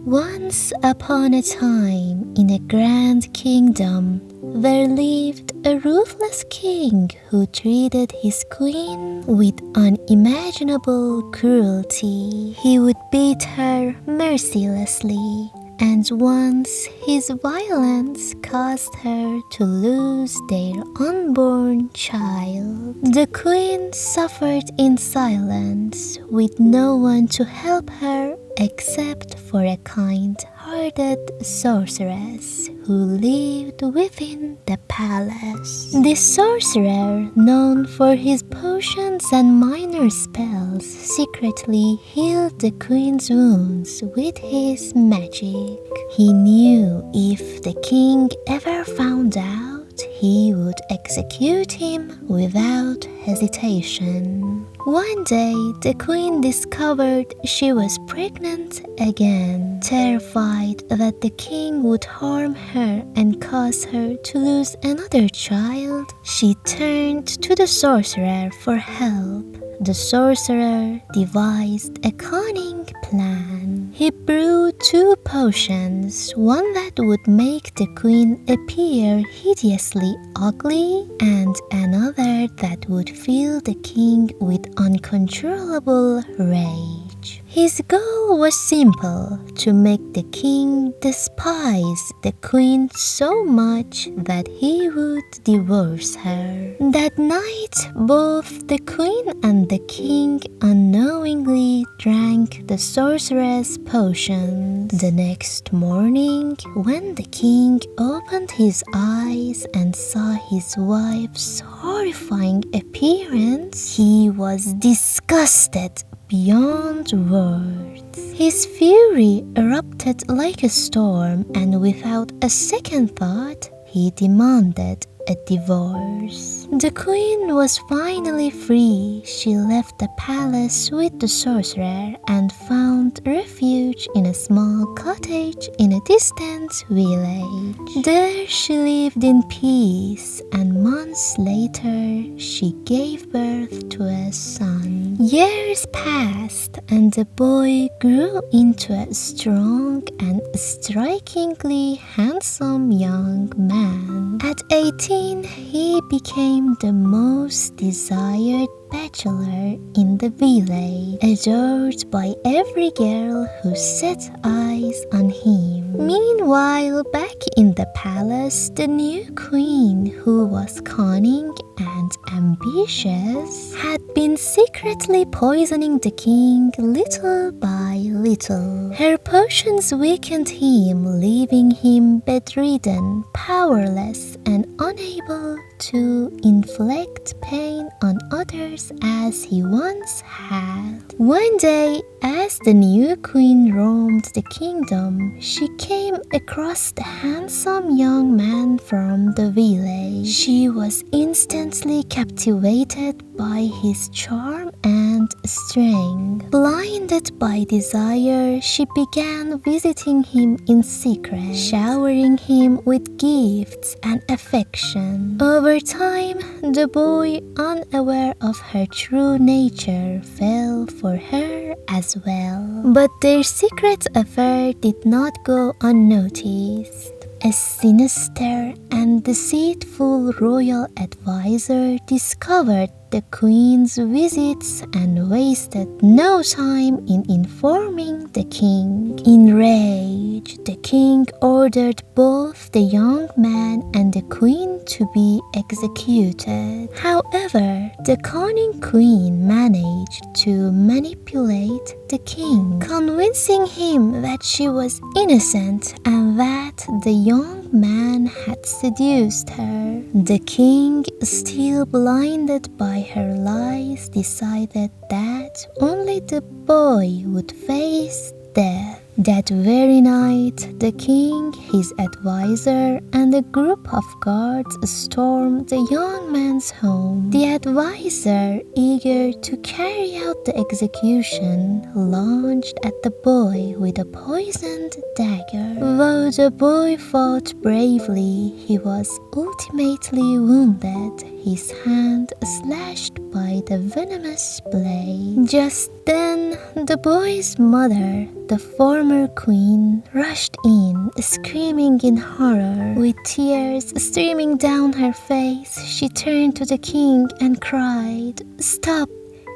Once upon a time, in a grand kingdom, there lived a ruthless king who treated his queen with unimaginable cruelty. He would beat her mercilessly, and once his violence caused her to lose their unborn child. The queen suffered in silence, with no one to help her except for a kind-hearted sorceress who lived within the palace. This sorcerer, known for his potions and minor spells, secretly healed the queen's wounds with his magic. He knew if the king ever found out, he would execute him without hesitation. One day, the queen discovered she was pregnant again. Terrified that the king would harm her and cause her to lose another child, she turned to the sorcerer for help. The sorcerer devised a cunning plan. He brewed 2 potions, one that would make the queen appear hideously ugly, and another that would fill the king with uncontrollable rage. His goal was simple: to make the king despise the queen so much that he would divorce her. That night, both the queen and the king unknowingly drank the sorcerer's potions. The next morning, when the king opened his eyes and saw his wife's horrifying appearance, he was disgusted beyond words. His fury erupted like a storm, and without a second thought, he demanded a divorce. The queen was finally free. She left the palace with the sorcerer and found refuge in a small cottage in a distant village. There she lived in peace, and months later she gave birth to a son. Years passed, and the boy grew into a strong and strikingly handsome young man. At 18, he became the most desired bachelor in the village, adored by every girl who set eyes on him. Meanwhile, back in the palace, the new queen, who was cunning and ambitious, had been secretly poisoning the king little by little. Her potions weakened him, leaving him bedridden, powerless, and unable to inflict pain on others as he once had. One day, as the new queen roamed the kingdom, she came across the handsome young man from the village. She was instantly captivated by his charm and strength. Blinded by desire, she began visiting him in secret, showering him with gifts and affection. Over time, the boy, unaware of her true nature, fell for her as well. But their secret affair did not go unnoticed. A sinister and deceitful royal advisor discovered the queen's visits and wasted no time in informing the king. Enraged, the king ordered both the young man and the queen to be executed. However, the cunning queen managed to manipulate the king, convincing him that she was innocent and that the young man had seduced her. The king, still blinded by her lies, decided that only the boy would face death. That very night, the king his advisor, and a group of guards stormed the young man's home. The advisor, eager to carry out the execution, launched at the boy with a poisoned dagger. Though the boy fought bravely, he was ultimately wounded, his hand slashed by the venomous blade. Just then, the boy's mother, the former queen, rushed in, screaming in horror. With tears streaming down her face, she turned to the king and cried, "Stop!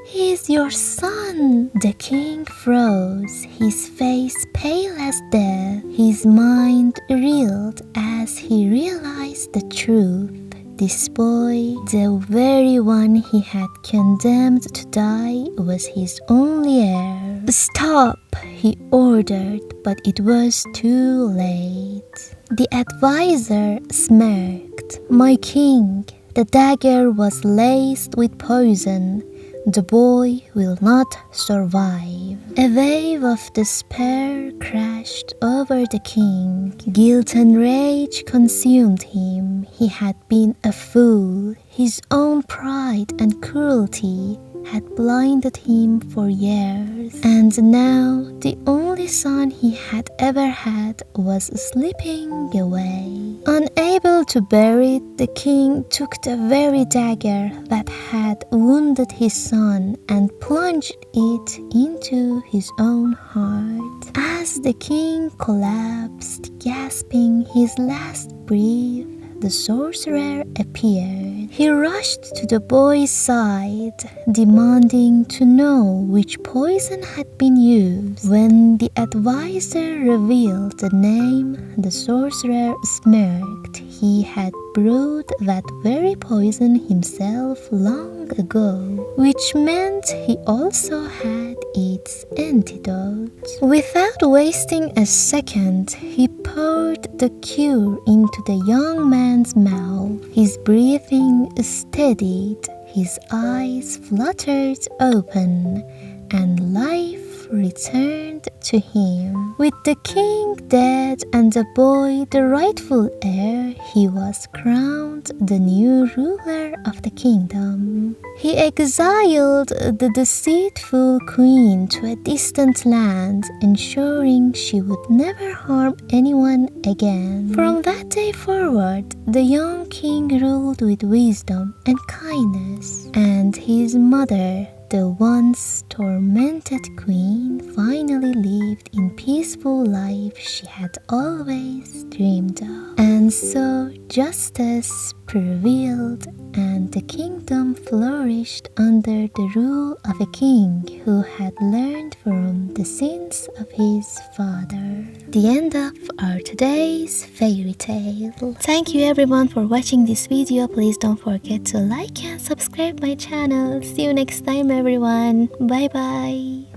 He is your son!" The king froze, his face pale as death. His mind reeled as he realized the truth. This boy, the very one he had condemned to die, was his only heir. "Stop!" he ordered, but it was too late. The advisor smirked. "My king, the dagger was laced with poison. The boy will not survive." A wave of despair crashed over the king. Guilt and rage consumed him. He had been a fool. His own pride and cruelty had blinded him for years. And now the only son he had ever had was slipping away. Unable to bear it, the king took the very dagger that had wounded his son and plunged it into his own heart. As the king collapsed, gasping his last breath, the sorcerer appeared. He rushed to the boy's side, demanding to know which poison had been used. When the advisor revealed the name, the sorcerer smirked. He had brewed that very poison himself long ago, which meant he also had its antidote. Without wasting a second, he poured the cure into the young man's mouth. His breathing steadied, his eyes fluttered open, and life returned to him. With the king dead and the boy the rightful heir, he was crowned the new ruler of the kingdom. He exiled the deceitful queen to a distant land, ensuring she would never harm anyone again. From that day forward, the young king ruled with wisdom and kindness, and his mother, the once tormented queen, finally lived in peaceful life she had always dreamed of. And so justice prevailed and the kingdom flourished under the rule of a king who had learned from the sins of his father. The end of our today's fairy tale. Thank you everyone for watching this video. Please don't forget to like and subscribe my channel. See you next time everyone. Bye bye.